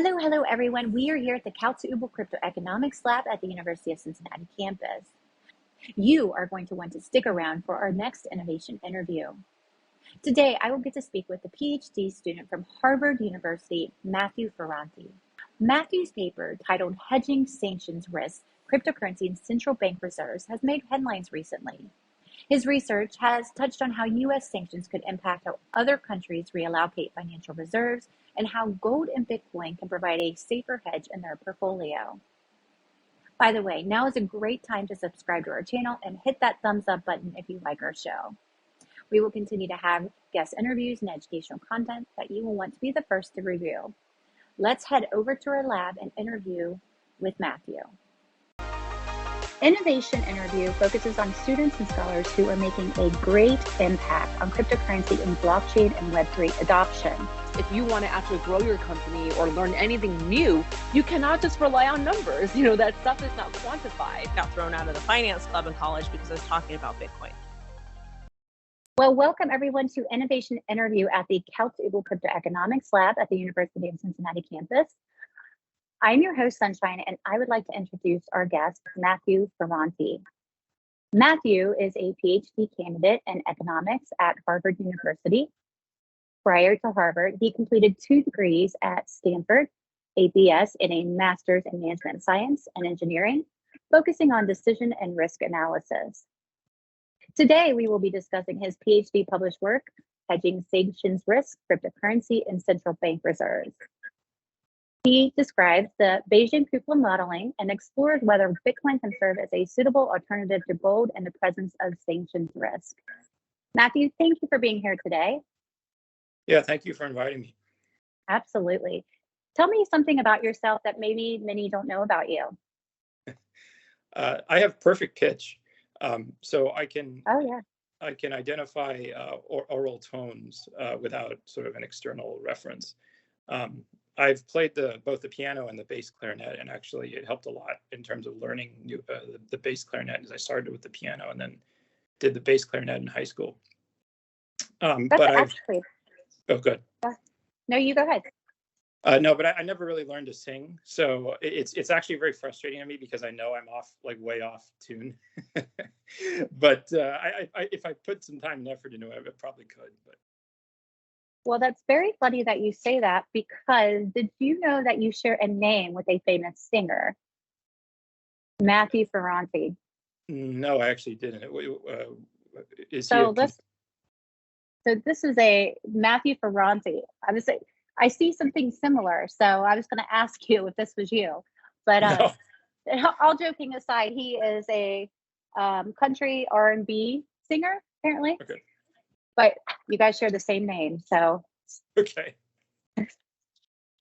Hello, everyone. We are here at the Kautz-Uible Cryptoeconomics Lab at the University of Cincinnati campus. You are going to want to stick around for our next innovation interview. Today, I will get to speak with a PhD student from Harvard University, Matthew Ferranti. Matthew's paper, titled Hedging Sanctions Risk, Cryptocurrency and Central Bank Reserves, has made headlines recently. His research has touched on how U.S. sanctions could impact how other countries reallocate financial reserves and how gold and Bitcoin can provide a safer hedge in their portfolio. By the way, now is a great time to subscribe to our channel and hit that thumbs up button if you like our show. We will continue to have guest interviews and educational content that you will want to be the first to review. Let's head over to our lab and interview with Matthew. Innovation Interview focuses on students and scholars who are making a great impact on cryptocurrency and blockchain and Web3 adoption. If you want to actually grow your company or learn anything new, you cannot just rely on numbers. That stuff is not quantified. Got thrown out of the finance club in college because I was talking about Bitcoin. Well, welcome everyone to Innovation Interview at the Kautz-Uible Cryptoeconomics Lab at the University of Cincinnati campus. I'm your host, Sunshine, and I would like to introduce our guest, Matthew Ferranti. Matthew is a PhD candidate in economics at Harvard University. Prior to Harvard, he completed 2 degrees at Stanford, a BS and a Master's in Management Science and Engineering, focusing on decision and risk analysis. Today, we will be discussing his PhD published work, Hedging Sanctions Risk, Cryptocurrency, and Central Bank Reserves. He describes the Bayesian cupola modeling and explores whether Bitcoin can serve as a suitable alternative to gold in the presence of sanctions risk. Matthew, thank you for being here today. Yeah, thank you for inviting me. Absolutely. Tell me something about yourself that maybe many don't know about you. I have perfect pitch, so I can identify oral tones without sort of an external reference. I've played both the piano and the bass clarinet, and actually it helped a lot in terms of learning the bass clarinet, as I started with the piano and then did the bass clarinet in high school. Oh, good. No, you go ahead. No, but I never really learned to sing, so it's actually very frustrating to me because I know I'm way off tune. But if I put some time and effort into it, I probably could. But well, that's very funny that you say that, because did you know that you share a name with a famous singer, Matthew Ferranti? No, I actually didn't. This is a Matthew Ferranti. I see something similar, so I was going to ask you if this was you. But no. All joking aside, he is a country R&B singer, apparently. Okay. But you guys share the same name, so okay. A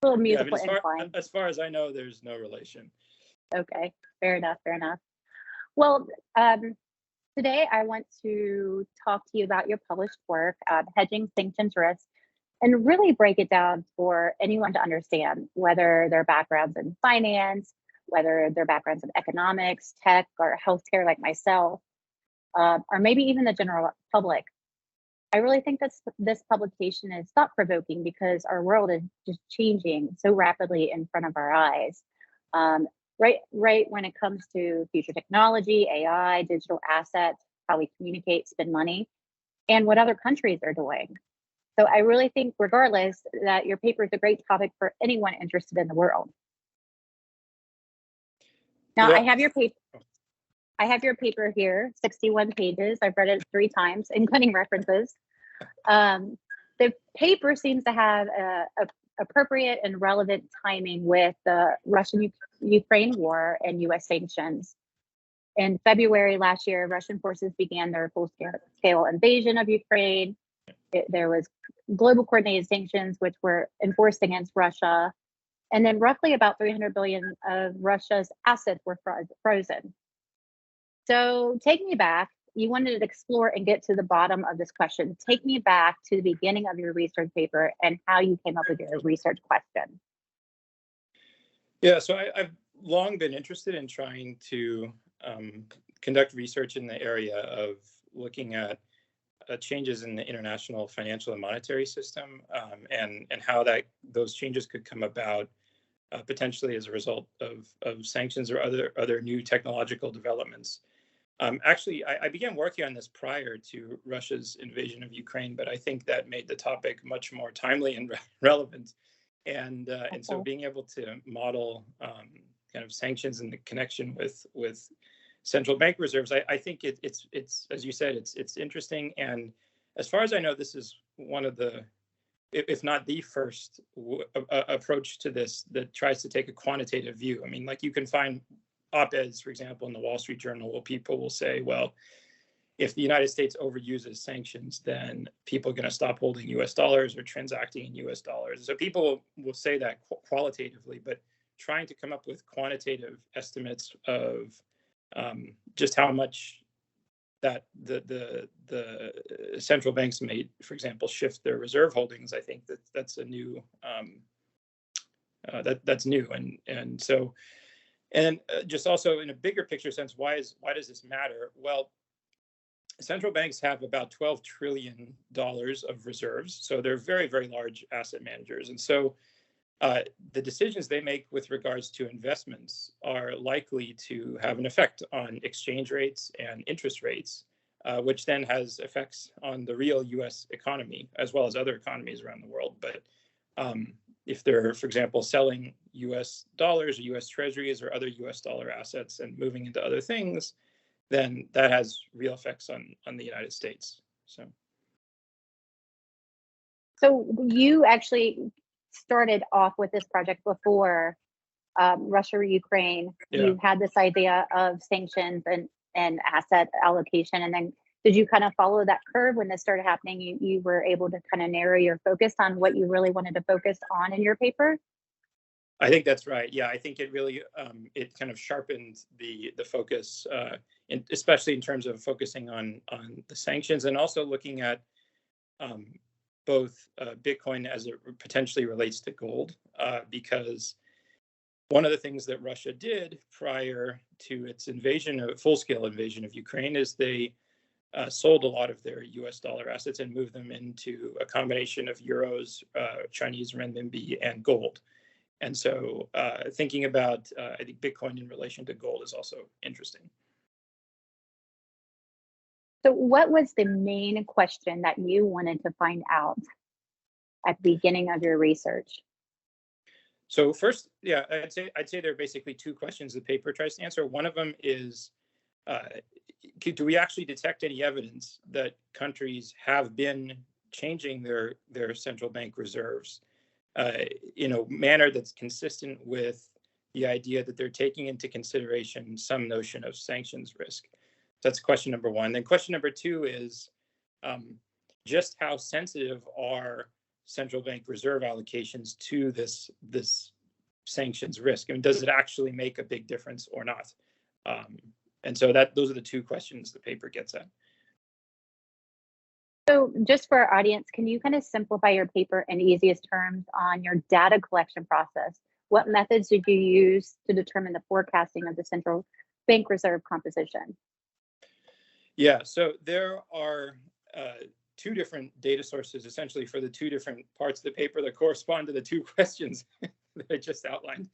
little musical incline. As far as I know, there's no relation. Okay, fair enough. Well, today I want to talk to you about your published work, Hedging Sanctions Risk, and really break it down for anyone to understand, whether their backgrounds in finance, whether their backgrounds in economics, tech, or healthcare like myself, or maybe even the general public. I really think this publication is thought-provoking because our world is just changing so rapidly in front of our eyes. Right when it comes to future technology, AI, digital assets, how we communicate, spend money, and what other countries are doing. So I really think, regardless, that your paper is a great topic for anyone interested in the world. Now, I have your paper here, 61 pages. I've read it 3 times, including references. The paper seems to have appropriate and relevant timing with the Russian-Ukraine war and U.S. sanctions. In February last year, Russian forces began their full-scale invasion of Ukraine. There was global coordinated sanctions, which were enforced against Russia. And then roughly about 300 billion of Russia's assets were frozen. So take me back. You wanted to explore and get to the bottom of this question. Take me back to the beginning of your research paper and how you came up with your research question. Yeah, so I've long been interested in trying to conduct research in the area of looking at changes in the international financial and monetary system, and how those changes could come about potentially as a result of sanctions or other new technological developments. Actually, I began working on this prior to Russia's invasion of Ukraine, but I think that made the topic much more timely and relevant. And so being able to model kind of sanctions in the connection with central bank reserves, I think it's as you said, it's interesting. And as far as I know, this is one of the, if not the first approach to this that tries to take a quantitative view. I mean, like you can find op-eds, for example, in the Wall Street Journal, where people will say, well, if the United States overuses sanctions, then people are going to stop holding US dollars or transacting in US dollars. So people will say that qualitatively, but trying to come up with quantitative estimates of just how much that the central banks may, for example, shift their reserve holdings, I think that's a new that's new, and so. And just also in a bigger picture sense, why does this matter? Well, central banks have about $12 trillion of reserves. So they're very, very large asset managers. And so the decisions they make with regards to investments are likely to have an effect on exchange rates and interest rates, which then has effects on the real US economy, as well as other economies around the world. But if they're, for example, selling US dollars or US treasuries or other US dollar assets and moving into other things, then that has real effects on the United States. So you actually started off with this project before Russia or Ukraine. Yeah. You had this idea of sanctions and asset allocation, and then did you kind of follow that curve when this started happening? You were able to kind of narrow your focus on what you really wanted to focus on in your paper? I think that's right. Yeah, I think it really it kind of sharpened the focus, especially in terms of focusing on the sanctions and also looking at both Bitcoin as it potentially relates to gold, because one of the things that Russia did prior to its full-scale invasion of Ukraine is they sold a lot of their US dollar assets and moved them into a combination of euros, Chinese renminbi, and gold. And so thinking about, I think, Bitcoin in relation to gold is also interesting. So what was the main question that you wanted to find out at the beginning of your research? So first, yeah, I'd say there are basically two questions the paper tries to answer. One of them is, do we actually detect any evidence that countries have been changing their central bank reserves in a manner that's consistent with the idea that they're taking into consideration some notion of sanctions risk? That's question number one. Then question number two is just how sensitive are central bank reserve allocations to this sanctions risk? I mean, does it actually make a big difference or not? And so those are the two questions the paper gets at. So just for our audience, can you kind of simplify your paper in easiest terms on your data collection process? What methods did you use to determine the forecasting of the central bank reserve composition? Yeah, so there are two different data sources essentially for the two different parts of the paper that correspond to the two questions that I just outlined.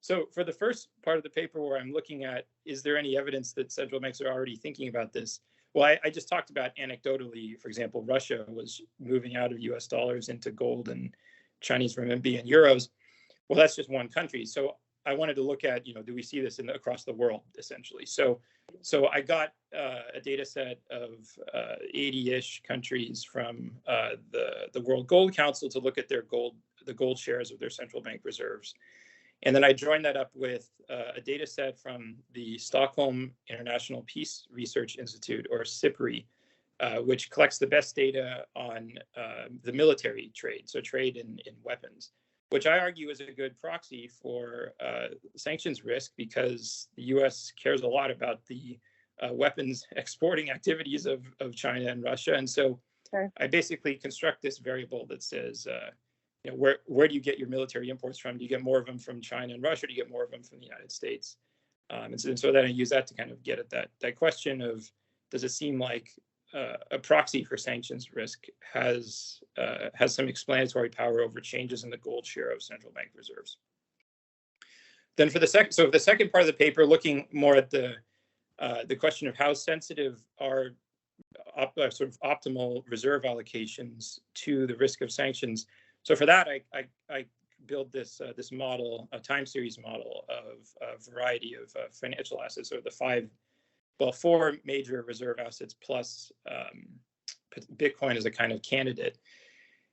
So for the first part of the paper where I'm looking at, is there any evidence that central banks are already thinking about this? Well, I just talked about anecdotally, for example, Russia was moving out of US dollars into gold and Chinese renminbi and euros. Well, that's just one country. So I wanted to look at, do we see this across the world, essentially? So I got a data set of 80-ish countries from the World Gold Council to look at the gold shares of their central bank reserves. And then I joined that up with a data set from the Stockholm International Peace Research Institute, or SIPRI, which collects the best data on the military trade, so trade in weapons, which I argue is a good proxy for sanctions risk because the US cares a lot about the weapons exporting activities of China and Russia. And so sure. I basically construct this variable that says, where do you get your military imports from? Do you get more of them from China and Russia? Or do you get more of them from the United States? And so then I use that to kind of get at that question of, does it seem like a proxy for sanctions risk has some explanatory power over changes in the gold share of central bank reserves? then for the second part of the paper, looking more at the question of how sensitive are sort of optimal reserve allocations to the risk of sanctions. So for that, I build this model, a time series model of a variety of financial assets, or the four major reserve assets plus Bitcoin as a kind of candidate.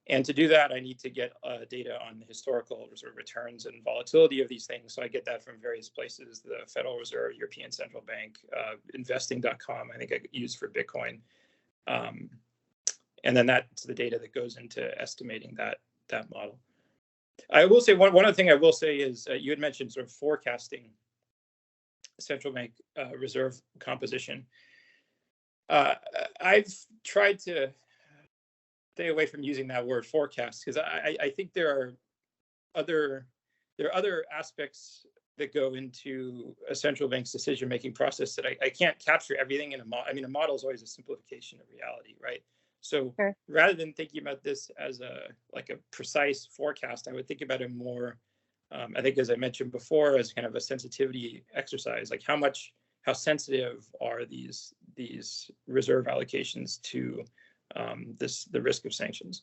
And to do that, I need to get data on the historical sort of returns and volatility of these things. So I get that from various places: the Federal Reserve, European Central Bank, investing.com, I think I used for Bitcoin. And then that's the data that goes into estimating that model. I will say one other thing I will say is you had mentioned sort of forecasting central bank reserve composition. I've tried to stay away from using that word forecast, because I think there are other aspects that go into a central bank's decision-making process that I can't capture everything in a model. I mean, a model is always a simplification of reality, right? So sure. Rather than thinking about this as a precise forecast, I would think about it more, I think, as I mentioned before, as kind of a sensitivity exercise, like how sensitive are these reserve allocations to the risk of sanctions.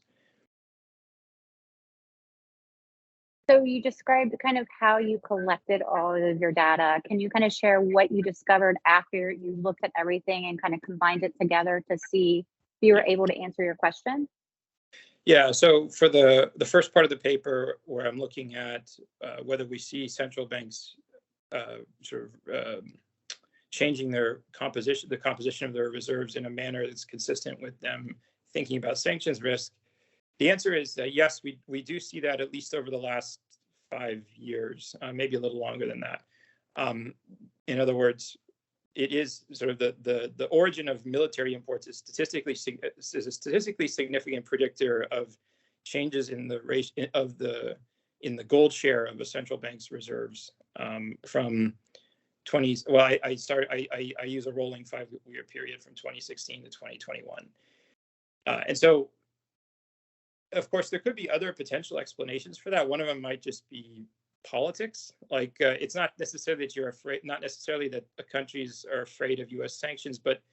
So you described kind of how you collected all of your data. Can you kind of share what you discovered after you looked at everything and kind of combined it together to see if you were able to answer your question? Yeah, so for the first part of the paper, where I'm looking at whether we see central banks changing the composition of their reserves in a manner that's consistent with them thinking about sanctions risk, the answer is yes, we do see that, at least over the last 5 years, maybe a little longer than that. In other words, it is sort of the origin of military imports is a statistically significant predictor of changes in the rate in the gold share of a central bank's reserves from 20. Well, I use a rolling 5-year period from 2016 to 2021, and so, of course, there could be other potential explanations for that. One of them might just be politics. Like it's not necessarily that you're afraid, not necessarily that countries are afraid of U.S. sanctions, but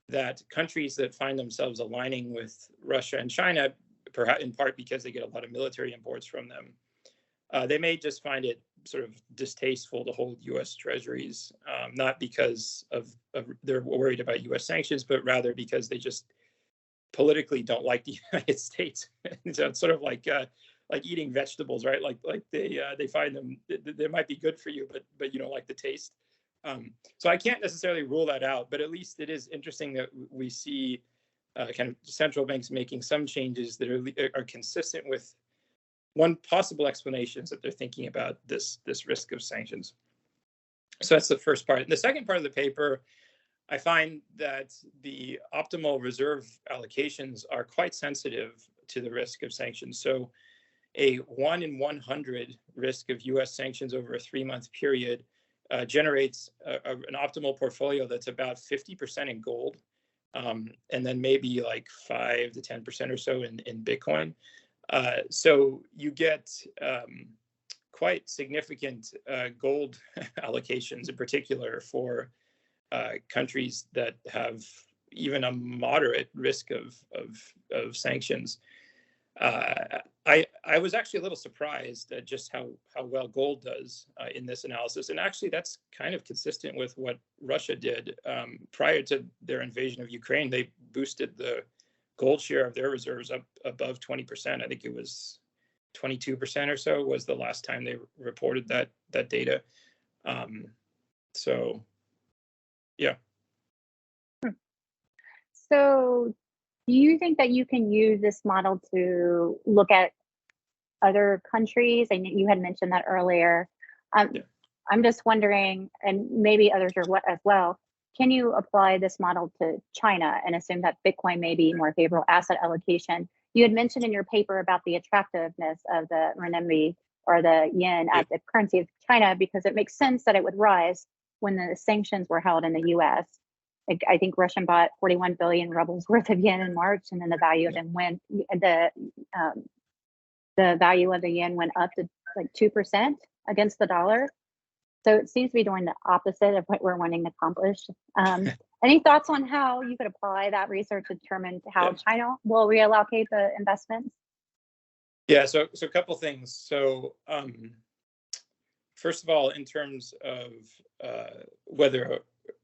that countries that find themselves aligning with Russia and China, perhaps in part because they get a lot of military imports from them, they may just find it sort of distasteful to hold U.S. treasuries, not because of they're worried about U.S. sanctions, but rather because they just politically don't like the United States. So it's sort of like eating vegetables, right? Like they find them, they might be good for you, but you don't like the taste. So I can't necessarily rule that out, but at least it is interesting that we see kind of central banks making some changes that are consistent with one possible explanation is that they're thinking about this risk of sanctions. So that's the first part. In the second part of the paper, I find that the optimal reserve allocations are quite sensitive to the risk of sanctions. So a 1 in 100 risk of U.S. sanctions over a 3-month period generates an optimal portfolio that's about 50% in gold, and then maybe like 5 to 10% or so in Bitcoin. So you get quite significant gold allocations, in particular for countries that have even a moderate risk of sanctions. I was actually a little surprised at just how well gold does in this analysis. And actually, that's kind of consistent with what Russia did prior to their invasion of Ukraine. They boosted the gold share of their reserves up above 20%. I think it was 22% or so was the last time they reported that data. So, yeah. So do you think that you can use this model to look at other countries? I know you had mentioned that earlier. Yeah. I'm just wondering, and maybe others are as well, can you apply this model to China and assume that Bitcoin may be more favorable asset allocation? You had mentioned in your paper about the attractiveness of the renminbi or the yen as the currency of China, because it makes sense that it would rise when the sanctions were held in the U.S. I think Russia bought 41 billion rubles worth of yen in March, and then the value of them went, the value of the yen went up to like 2% against the dollar. So it seems to be doing the opposite of what we're wanting to accomplish. Any thoughts on how you could apply that research to determine how China will reallocate the investments? Yeah, so a couple things. So first of all, in terms of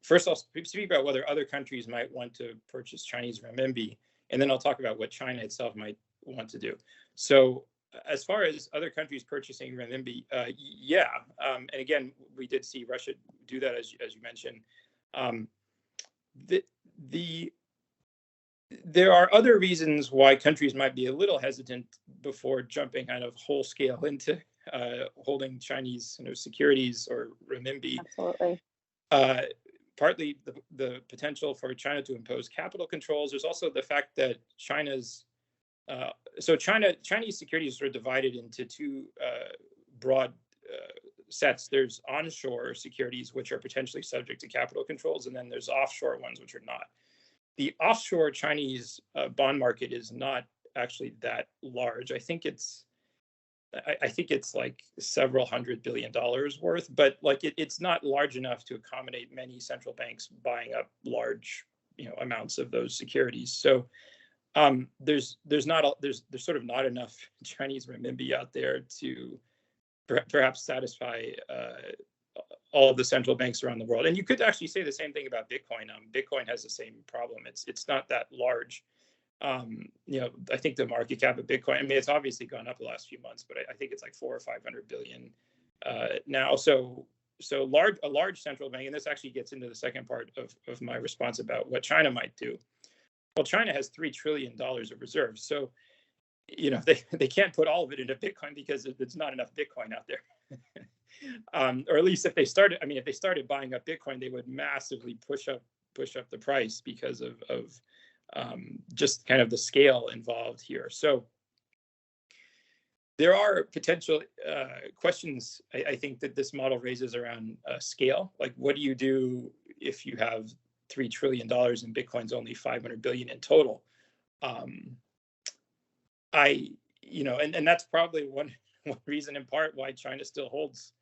first I'll speak about whether other countries might want to purchase Chinese renminbi, and then I'll talk about what China itself might want to do. So as far as other countries purchasing renminbi, and again, we did see Russia do that, as you mentioned. There are other reasons why countries might be a little hesitant before jumping kind of whole scale into holding Chinese securities or renminbi. Absolutely. Partly the potential for China to impose capital controls. There's also the fact that Chinese securities are divided into two broad sets. There's onshore securities, which are potentially subject to capital controls, and then there's offshore ones, which are not. The offshore Chinese bond market is not actually that large. I think it's like several $100 billion worth, but like it's not large enough to accommodate many central banks buying up large amounts of those securities. So there's sort of not enough Chinese renminbi out there to perhaps satisfy all of the central banks around the world. And you could actually say the same thing about Bitcoin. Bitcoin has the same problem. It's not that large. I think the market cap of Bitcoin, I mean, it's obviously gone up the last few months, but I think it's like 400 or 500 billion now. So a large central bank, and this actually gets into the second part of my response about what China might do. Well, China has $3 trillion of reserves. So, they can't put all of it into Bitcoin because there's not enough Bitcoin out there. Or at least if they started buying up Bitcoin, they would massively push up the price because of just kind of the scale involved here. So there are potential questions I think that this model raises around scale. Like, what do you do if you have $3 trillion and Bitcoin's only 500 billion in total? And that's probably one reason in part why China still holds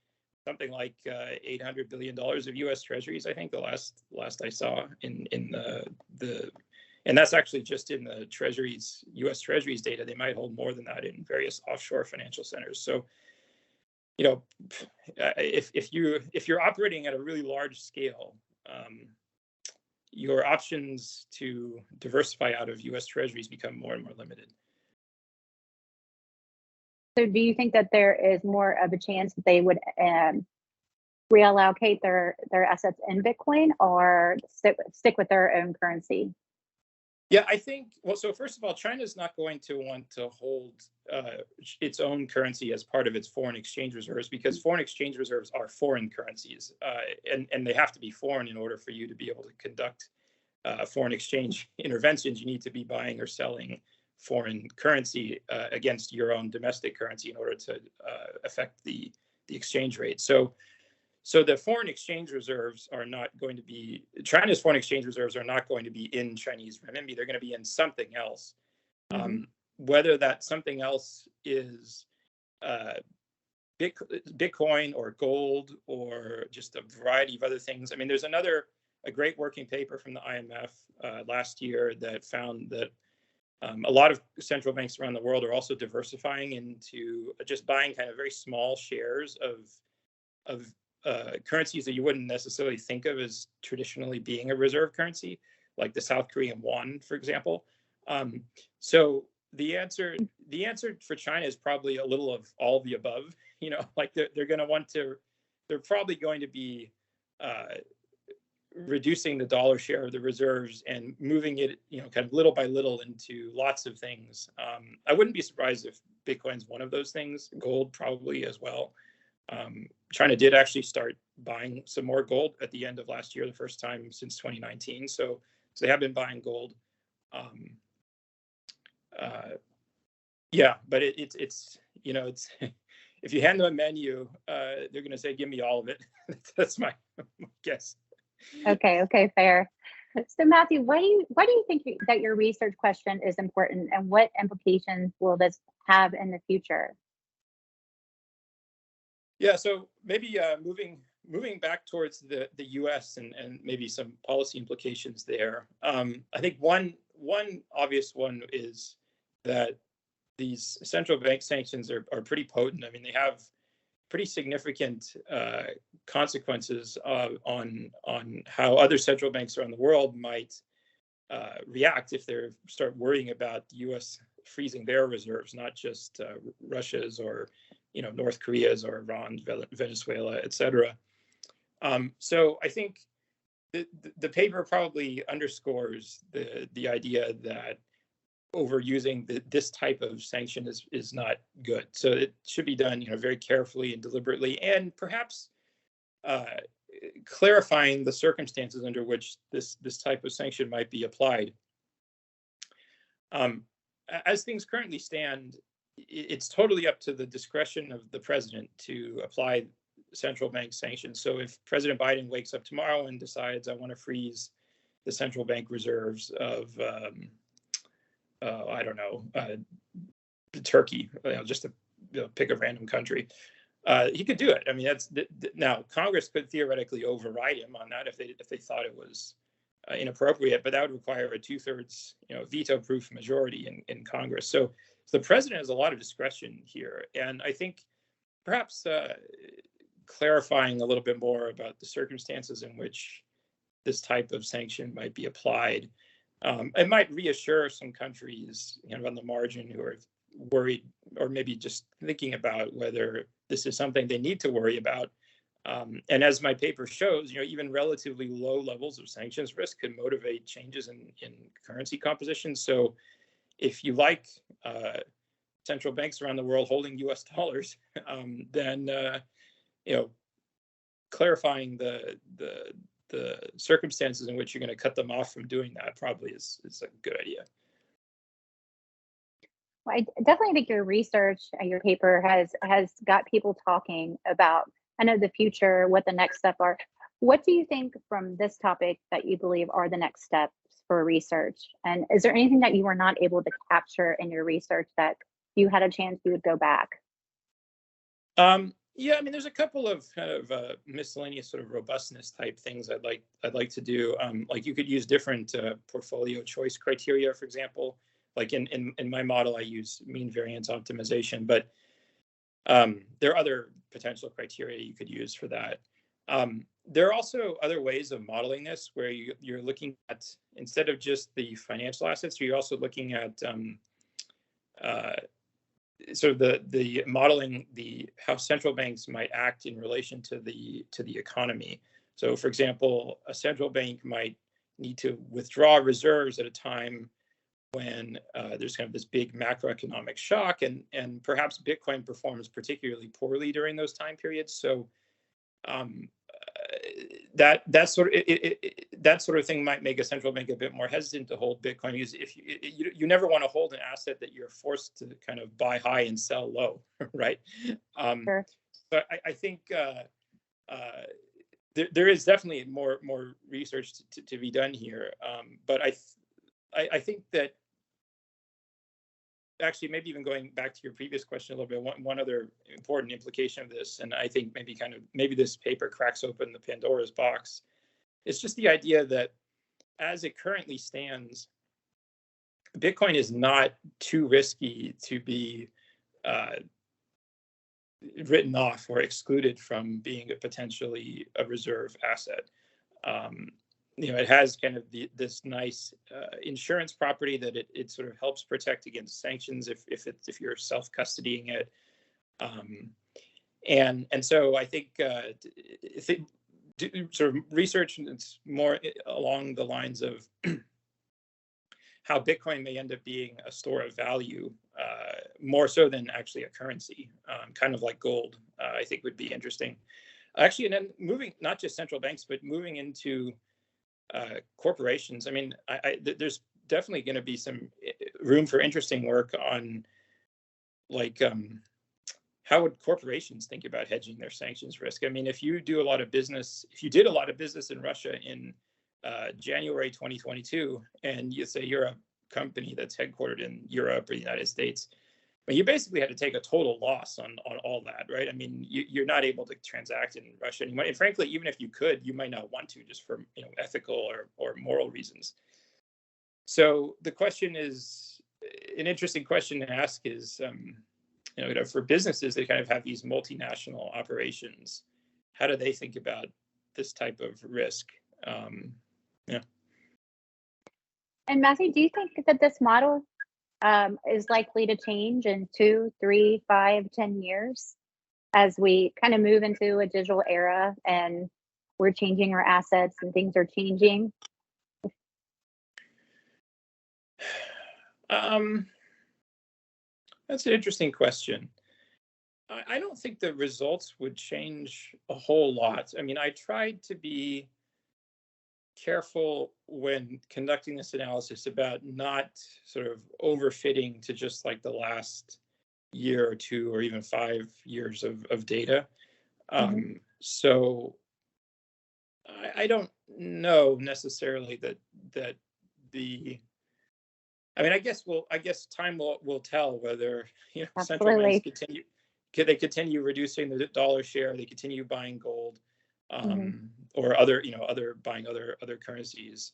something like $800 billion of U.S. Treasuries. I think the last I saw in the and that's actually just in the Treasuries, U.S. Treasuries data. They might hold more than that in various offshore financial centers. So, if you're operating at a really large scale, your options to diversify out of U.S. Treasuries become more and more limited. So do you think that there is more of a chance that they would reallocate their assets in Bitcoin or stick with their own currency? Yeah, I think, well, so first of all, China's not going to want to hold its own currency as part of its foreign exchange reserves, because foreign exchange reserves are foreign currencies, and they have to be foreign in order for you to be able to conduct foreign exchange interventions. You need to be buying or selling foreign currency against your own domestic currency in order to affect the exchange rate. So the foreign exchange reserves are not going to be, China's foreign exchange reserves are not going to be in Chinese renminbi. They're going to be in something else. Mm-hmm. Whether that something else is Bitcoin or gold or just a variety of other things. I mean, there's a great working paper from the IMF last year that found that a lot of central banks around the world are also diversifying into just buying kind of very small shares of currencies that you wouldn't necessarily think of as traditionally being a reserve currency, like the South Korean won, for example. So the answer for China is probably a little of all of the above. Like they're going to want to, they're probably going to be reducing the dollar share of the reserves and moving it, kind of little by little into lots of things. I wouldn't be surprised if Bitcoin's one of those things. Gold probably as well. China did actually start buying some more gold at the end of last year, the first time since 2019. So they have been buying gold. Yeah, but it's it's if you hand them a menu, they're going to say, "Give me all of it." That's my guess. Okay, fair. So Matthew, why do you think that your research question is important, and what implications will this have in the future? Yeah, so maybe moving moving back towards the U.S. and maybe some policy implications there, I think one obvious one is that these central bank sanctions are pretty potent. I mean, they have pretty significant consequences on how other central banks around the world might react if they start worrying about the U.S. freezing their reserves, not just Russia's or North Korea's or Iran, Venezuela, et cetera. So I think the paper probably underscores the idea that overusing this type of sanction is not good. So it should be done, very carefully and deliberately, and perhaps clarifying the circumstances under which this type of sanction might be applied. As things currently stand, it's totally up to the discretion of the president to apply central bank sanctions. So if President Biden wakes up tomorrow and decides, I want to freeze the central bank reserves of, I don't know, Turkey, just to pick a random country, he could do it. I mean, now Congress could theoretically override him on that if they thought it was inappropriate, but that would require a 2/3, veto-proof majority in Congress. So the president has a lot of discretion here, and I think perhaps clarifying a little bit more about the circumstances in which this type of sanction might be applied, it might reassure some countries, on the margin, who are worried or maybe just thinking about whether this is something they need to worry about. And as my paper shows, even relatively low levels of sanctions risk can motivate changes in currency composition. So if you like central banks around the world holding US dollars, then clarifying the circumstances in which you're going to cut them off from doing that probably is a good idea. Well, I definitely think your research and your paper has got people talking about, I know, the future, what the next steps are. What do you think from this topic that you believe are the next steps for research? And is there anything that you were not able to capture in your research that you had a chance you would go back? Yeah, I mean, there's a couple of kind of miscellaneous sort of robustness type things I'd like to do. Like you could use different portfolio choice criteria, for example. Like in my model, I use mean variance optimization, but there are other potential criteria you could use for that. There are also other ways of modeling this where you're looking at, instead of just the financial assets, you're also looking at sort of the modeling how central banks might act in relation to the economy. So, for example, a central bank might need to withdraw reserves at a time when there's kind of this big macroeconomic shock, and perhaps Bitcoin performs particularly poorly during those time periods. So that sort of thing might make a central bank a bit more hesitant to hold Bitcoin, because if you never want to hold an asset that you're forced to kind of buy high and sell low, right? Sure. But I think there is definitely more research to be done here. But I think that, actually, maybe even going back to your previous question a little bit, one other important implication of this, and I think maybe this paper cracks open the Pandora's box, it's just the idea that as it currently stands, Bitcoin is not too risky to be written off or excluded from being potentially a reserve asset. It has kind of this nice insurance property that it sort of helps protect against sanctions if you're self-custodying it, and so I think sort of research that's more along the lines of how Bitcoin may end up being a store of value, more so than actually a currency, kind of like gold, I think would be interesting. Actually, and then moving not just central banks, but moving into corporations. I mean, there's definitely going to be some room for interesting work on, like, how would corporations think about hedging their sanctions risk? I mean, if you did a lot of business in Russia in January 2022, and you say you're a company that's headquartered in Europe or the United States, But you basically had to take a total loss on all that, right? I mean, you're not able to transact in Russia anymore. And frankly, even if you could, you might not want to, just for ethical or moral reasons. So the question is, an interesting question to ask is, for businesses that kind of have these multinational operations, how do they think about this type of risk? Yeah. And Matthew, do you think that this model is likely to change in 2, 3, 5, 10 years as we kind of move into a digital era and we're changing our assets and things are changing? That's an interesting question. I don't think the results would change a whole lot. I mean, I tried to be careful when conducting this analysis about not sort of overfitting to just like the last year or 2 or even 5 years of data. So I don't know necessarily that the, I mean, I guess time will tell whether central banks continue reducing the dollar share, they continue buying gold, or other buying other currencies.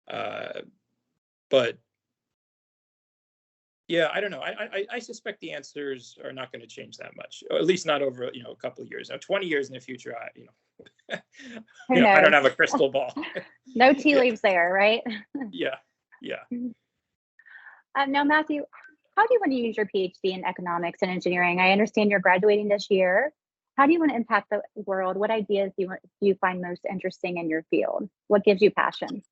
But yeah, I don't know. I suspect the answers are not going to change that much, or at least not over a couple of years. Now, 20 years in the future, I don't have a crystal ball. No tea leaves there, right? Yeah. Now, Matthew, how do you want to use your PhD in economics and engineering? I understand you're graduating this year. How do you want to impact the world? What ideas do you find most interesting in your field? What gives you passion?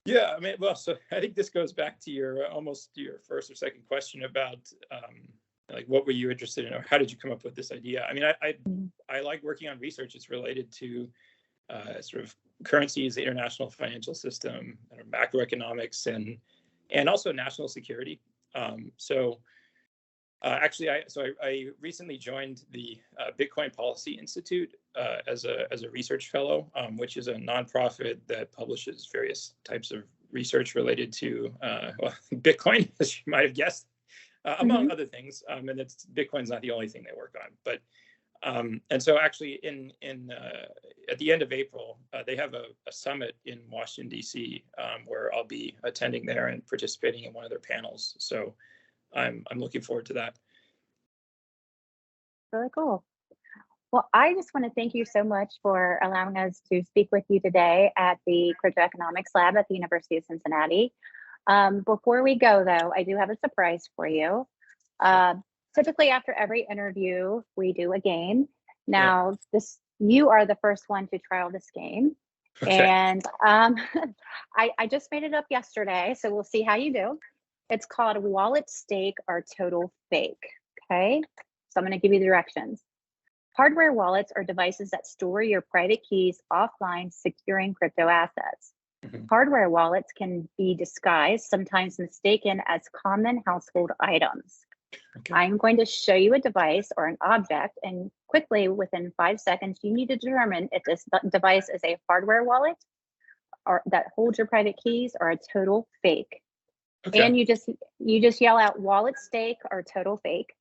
Yeah, I mean, well, so I think this goes back to your first or second question about like what were you interested in, or how did you come up with this idea? I mean, I like working on research. It's related to sort of currencies, the international financial system, macroeconomics, and also national security. Actually, I recently joined the Bitcoin Policy Institute as a research fellow, which is a nonprofit that publishes various types of research related to Bitcoin, as you might have guessed, among other things. And Bitcoin's not the only thing they work on, but and so actually at the end of April, they have a summit in Washington, D.C., where I'll be attending there and participating in one of their panels. So I'm looking forward to that. Really cool. Well, I just want to thank you so much for allowing us to speak with you today at the Cryptoeconomics Lab at the University of Cincinnati. Before we go, though, I do have a surprise for you. Typically, after every interview, we do a game. Now, you are the first one to trial this game. Okay. And I just made it up yesterday, so we'll see how you do. It's called Wallet Stake or Total Fake. Okay, so I'm going to give you the directions. Hardware wallets are devices that store your private keys offline, securing crypto assets. Hardware wallets can be disguised, sometimes mistaken as common household items. Okay. I'm going to show you a device or an object, and quickly, within 5 seconds, you need to determine if this device is a hardware wallet or that holds your private keys or a total fake. Okay. And you just yell out wallet stake or total fake.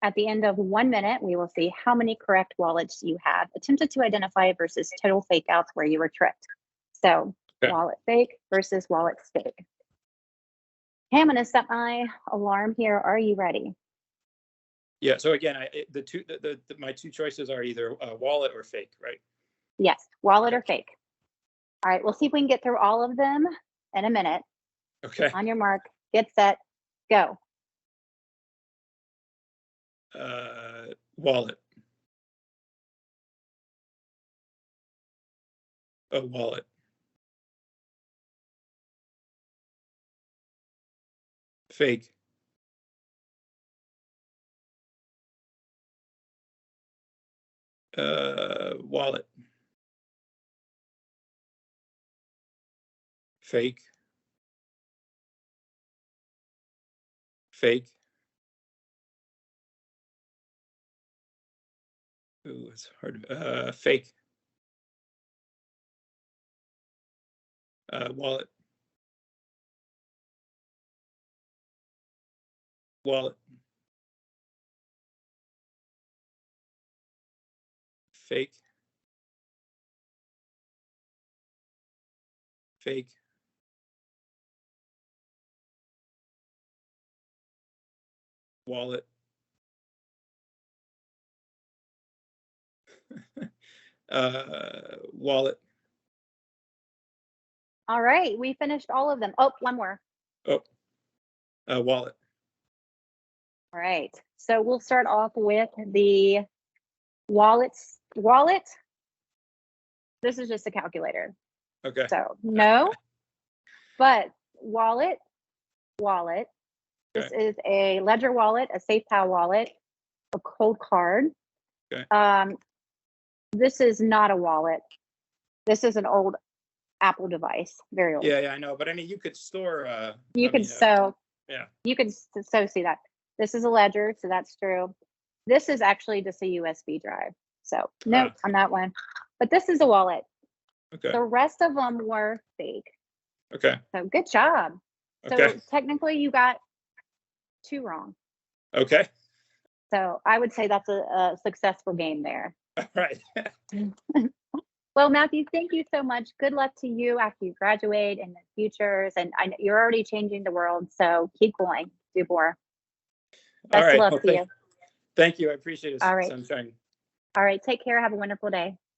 At the end of 1 minute, we will see how many correct wallets you have attempted to identify versus total fake outs where you were tricked. So wallet fake versus wallet stake. Okay, I'm going to set my alarm here. Are you ready? Yeah. So again, my two choices are either wallet or fake, right? Yes, wallet or fake. All right, we'll see if we can get through all of them in a minute. Okay. On your mark, get set, go. Wallet. A wallet. Fake. Wallet. Fake. Fake. Ooh, it's hard. Fake. Wallet. Wallet. Fake. Fake. Wallet. Wallet. All right, we finished all of them. Oh, one more. Oh, wallet. All right, so we'll start off with the wallet. This is just a calculator. Okay. So no, but wallet. This Okay. is a ledger wallet, a SafePal wallet, a cold card. Okay. This is not a wallet. This is an old Apple device, very old. Yeah, I know, but I mean, you could store. You could so see that. This is a ledger, so that's true. This is actually just a USB drive. So no, on that one. But this is a wallet. Okay. The rest of them were fake. Okay. So good job. Okay. So technically you got 2 wrong. Okay. So I would say that's a successful game there. All right. Well, Matthew, thank you so much. Good luck to you after you graduate and the futures. And you're already changing the world. So keep going. Do more. Best of luck to you. Thank you. I appreciate it, All right. Sunshine. All right. Take care. Have a wonderful day.